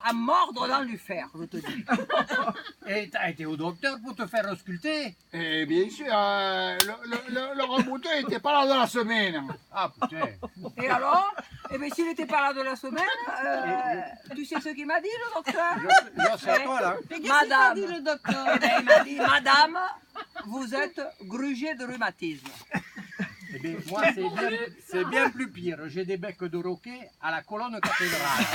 à mordre dans le fer, je te dis. Et t'as été au docteur pour te faire ausculter? Et bien sûr, le rebouton n'était pas là de la semaine. Ah putain. Et alors? Eh bien, s'il n'était pas là de la semaine, tu sais ce qu'il m'a dit, le docteur? Là, c'est à toi, là. Mais qu'est-ce qu'il t'a Madame. dit le docteur? Eh bien, il m'a dit, madame, vous êtes grugée de rhumatisme. Eh bien, moi, c'est bien plus pire. J'ai des becs de roquet à la colonne cathédrale.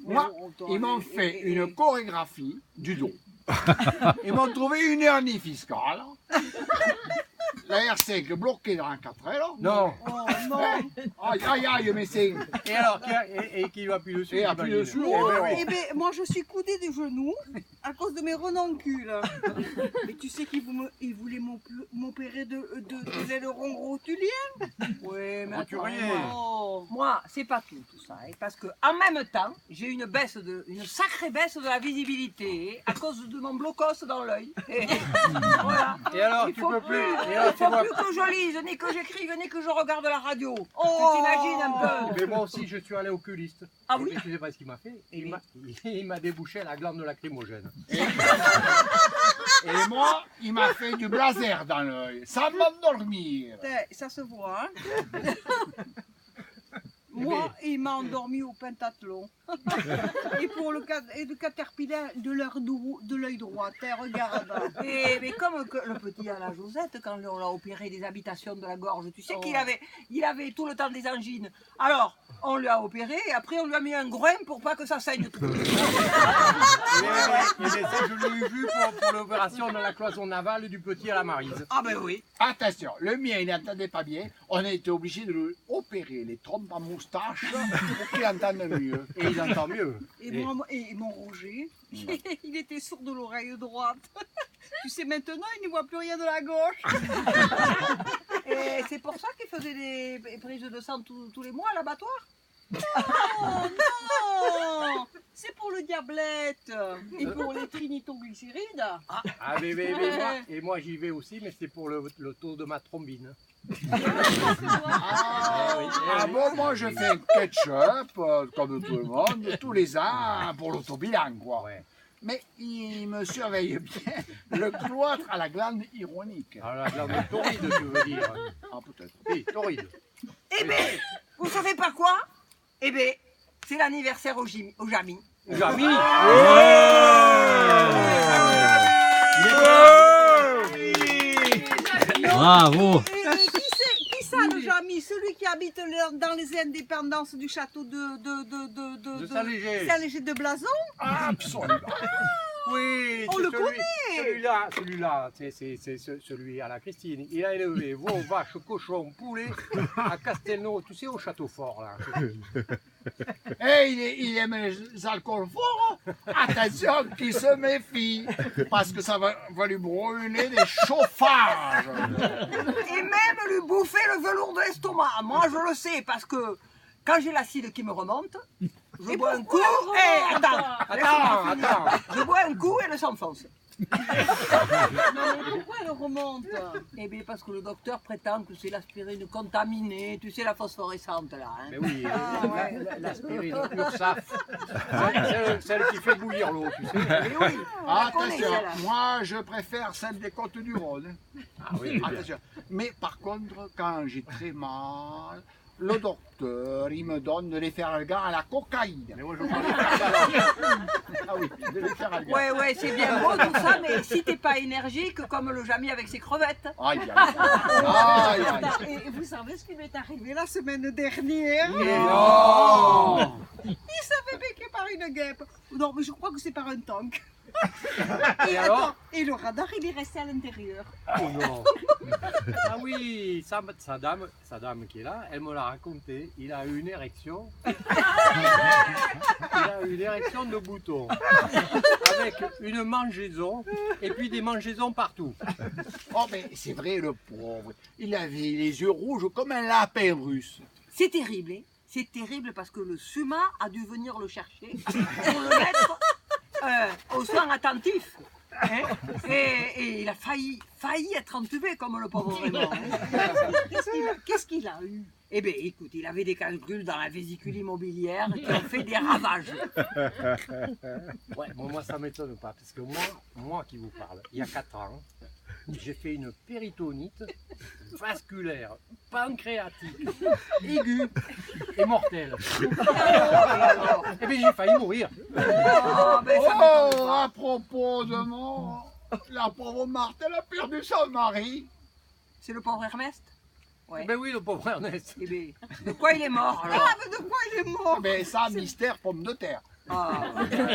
Moi, ils m'ont fait une chorégraphie du dos. Ils m'ont trouvé une hernie fiscale. La R5 bloquée dans la 4L. Non. Oh non. Aïe, aïe, aïe, mais c'est... Et alors, qui lui appuie dessus? Et appuie j'imagine. dessus, Eh ben oui. Eh bien, moi je suis coudée du genou à cause de mes renoncules. Mais tu sais qu'ils voulaient m'opérer de l'aileron rotulien. Oui, mais Roturier. Oh. moi, c'est pas tout ça, hein, parce que en même temps, j'ai une sacrée baisse de la visibilité à cause de mon blocos dans l'œil. Et voilà. Et alors, Il tu faut peux plus, plus. Et alors, il tu faut vois. plus que je lise, ni que j'écrive, ni que je regarde la radio. Oh. Tu t'imagines un peu? Mais moi aussi, je suis allé au oculiste. Ah oui? Et tu sais pas ce qu'il m'a fait? Il m'a débouché la glande lacrymogène. Et moi, il m'a fait du blazer dans l'œil, sans m'endormir. Ça se voit, hein. Moi, il m'a endormi au pentathlon. Et pour le caterpillar de l'œil droit, regarde. Mais comme le petit à la Josette, quand on l'a opéré des habitations de la gorge, tu sais qu'il avait tout le temps des angines. Alors, on lui a opéré et après on lui a mis un groin pour pas que ça saigne trop. Et ça, je l'ai vu pour l'opération de la cloison navale du petit à la Maryse. Ah ben oui. Attention, le mien, il n'entendait pas bien. On a été obligé de lui opérer les trompes à moustache pour qu'il entende mieux. Et il entend mieux. Et mon Roger, il était sourd de l'oreille droite. Tu sais, maintenant, il ne voit plus rien de la gauche. Et c'est pour ça qu'il faisait des prises de sang tous les mois à l'abattoir. Oh non! C'est pour le diablette et pour les trinitoglycérides. Ah, moi j'y vais aussi, mais c'est pour le taux de ma thrombine. Ah bon, moi je fais un ketchup, comme tout le monde, tous les ans, pour l'autobilan, quoi. Ouais. Mais il me surveille bien le cloître à la glande ironique. Ah, la glande tauride, tu veux dire? Ah, peut-être. Oui, tauride. Eh bien, vous savez pas quoi? Eh bien, c'est l'anniversaire au Jamy. Jamy. Bravo. Et qui ça, le Jamy? Celui qui habite dans les indépendances du château de Saint-Léger de Blason? Absolument. Oui, On c'est le connaît. Celui-là, c'est celui à la Christine. Il a élevé veaux, vaches, cochons, poulets à Castelnau, tu sais, au château fort, là. Et il aime les alcools forts. Attention, qu'il se méfie. Parce que ça va lui brûler des chauffages. Et même lui bouffer le velours de l'estomac. Moi, je le sais, parce que quand j'ai l'acide qui me remonte, je bois un coup. Eh, attends. Je bois un coup et elle s'enfonce. Non, mais pourquoi elle remonte? Eh bien, parce que le docteur prétend que c'est l'aspirine contaminée, tu sais, la phosphorescente, là. Hein. Mais oui, l'aspirine, l'URSAF. Celle qui fait bouillir l'eau, tu sais. Mais oui, on la connaît, Attention, celle-là. moi je préfère celle des côtes du Rhône. Ah oui, Attention. Mais par contre, quand j'ai très mal, le docteur, il me donne de les faire algar à la cocaïne. mais moi je prends les faire Ah oui, de les faire algar. Ouais, c'est bien beau tout ça, mais si t'es pas énergique, comme le Jamy avec ses crevettes. Aïe, aïe, aïe. Et vous savez ce qui m'est arrivé la semaine dernière? Non. Il s'est fait piquer par une guêpe. Non, mais je crois que c'est par un tank. Et alors? Et le radar, il est resté à l'intérieur. Oh non. Ah oui, sa dame qui est là, elle me l'a raconté. Il a eu une érection. Il a eu une érection de bouton. Avec une mangeaison et puis des mangeaisons partout. Oh, mais c'est vrai, le pauvre. Il avait les yeux rouges comme un lapin russe. C'est terrible, hein. C'est terrible parce que le SUMA a dû venir le chercher pour le mettre aux soins attentifs. Hein. Et il a failli être entubé comme le pauvre Raymond. Hein. Qu'est-ce qu'il a eu? Eh bien, écoute, il avait des calculs dans la vésicule immobilière qui ont fait des ravages. Ouais, bon, moi ça m'étonne pas, parce que moi qui vous parle, il y a 4 ans, j'ai fait une péritonite vasculaire, pancréatique, aiguë et mortelle. Et bien j'ai failli mourir. Ah, ben, ça m'étonne Oh, pas. à propos de mort, la pauvre Marthe, elle a perdu son mari. C'est le pauvre Ernest? Ouais. Ben oui, le pauvre Ernest. Eh bien, de quoi il est mort alors? Ah, mais de quoi il est mort? Mais ça, mystère pomme de terre. Ah,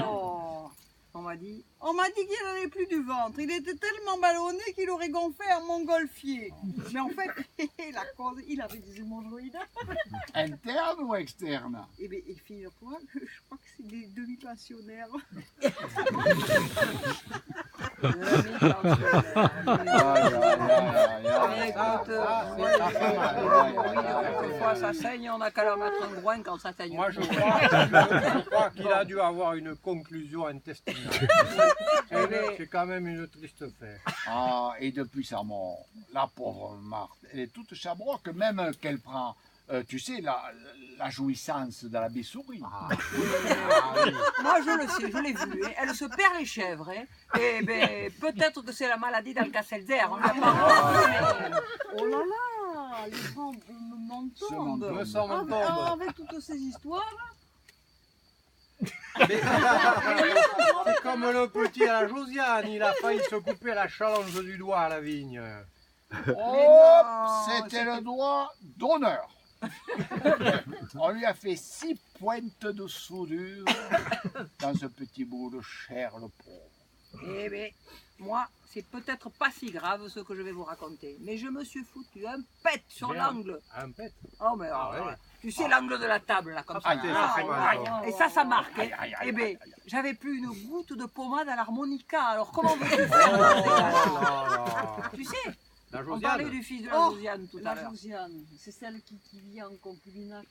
Oh. on m'a dit. On m'a dit qu'il n'allait plus du ventre. Il était tellement ballonné qu'il aurait gonflé un montgolfier. Mais en fait, la cause, il avait des hémorroïdes. Interne ou externe? Eh bien, et figure-toi que je crois que c'est des demi-pensionnaires. Mais écoute, moi, c'est pas mal. quelquefois ça saigne, on n'a qu'à leur mettre un groin quand ça saigne. Moi je crois qu'il a dû avoir une conclusion intestinale. C'est quand même une triste fait. Ah, et depuis sa mort, la pauvre Marthe, elle est toute chabroque, même qu'elle prend, tu sais, la jouissance de la baie-souris. Moi je le sais, je l'ai vu, hein. Elle se perd les chèvres. Hein. Et ben, peut-être que c'est la maladie d'Alka-Seltzer. On lui a pas rendu, Oh là là, les gens m'en Se tombent. m'en Me semble Avec, tombe. avec toutes ces histoires. C'est comme le petit à la Josiane, il a failli se couper la challenge du doigt à la vigne. Oh, non, c'était le doigt d'honneur. On lui a fait 6 pointes de soudure dans ce petit bout de chair, le pauvre. Eh bien, moi, c'est peut-être pas si grave ce que je vais vous raconter. Mais je me suis foutu un pet sur Merde. l'angle. Un pet. Oh, mais Ah ouais. tu sais, l'angle de la table, là, comme ça. Ah, ça fait mal, ça. Et ça marque. Hein. Aïe, aïe, Eh aïe, bien, aïe, aïe. j'avais plus une goutte de pommade à l'harmonica. Alors, comment veux-tu Oh faire dans ces cas-là là. Tu sais, La on parlait Josiane. du fils de la Oh, Josiane tout à La l'heure. Josiane, c'est celle qui vit en concubinage.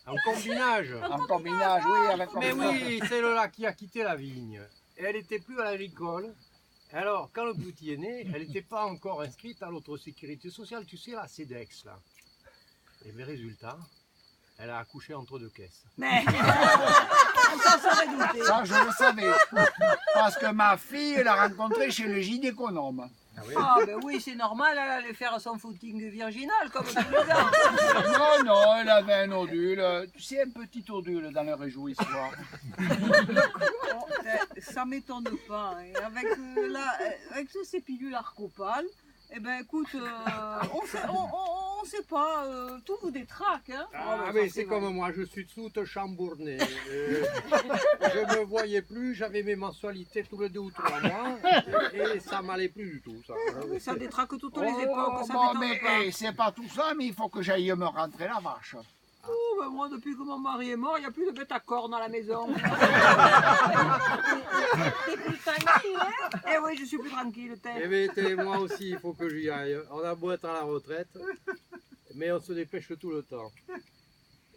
En combinage. En combinage, oui, avec Mais combinage. oui, celle-là qui a quitté la vigne. Et elle n'était plus à l'agricole. Alors, quand le petit est né, elle n'était pas encore inscrite à l'autre sécurité sociale, tu sais, la CEDEX, là. Et le résultat, elle a accouché entre 2 caisses. Mais, on s'en serait douté. Ça, je le savais. Parce que ma fille l'a rencontré chez le gynéconome. Ah oui. Ah, ben oui, c'est normal, elle allait faire son footing virginal, comme tous les ans. Non, non, elle avait un odule. Tu sais, un petit odule dans le réjouissoir. Oh, ça m'étonne pas. Hein. Avec tous ces pilules arcopales, eh ben écoute, on sait pas, tout vous détraque. Hein. Ah, mais c'est comme moi, je suis toute chambournée. Je me voyais plus, j'avais mes mensualités tous les 2 ou 3 mois et ça m'allait plus du tout. Ça. Ça détraque toutes les époques, ça bon, m'étonne mais pas. c'est pas tout ça, mais il faut que j'aille me rentrer la vache. Oh, ben moi, depuis que mon mari est mort, il n'y a plus de bête à cornes à la maison. T'es plus tranquille, hein. Eh oui, je suis plus tranquille, t'es. Eh bien, t'es, moi aussi, il faut que j'y aille. On a beau être à la retraite, mais on se dépêche tout le temps.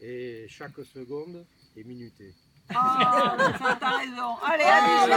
Et chaque seconde est minutée. Ah, ça, t'as raison. Allez, à bisous.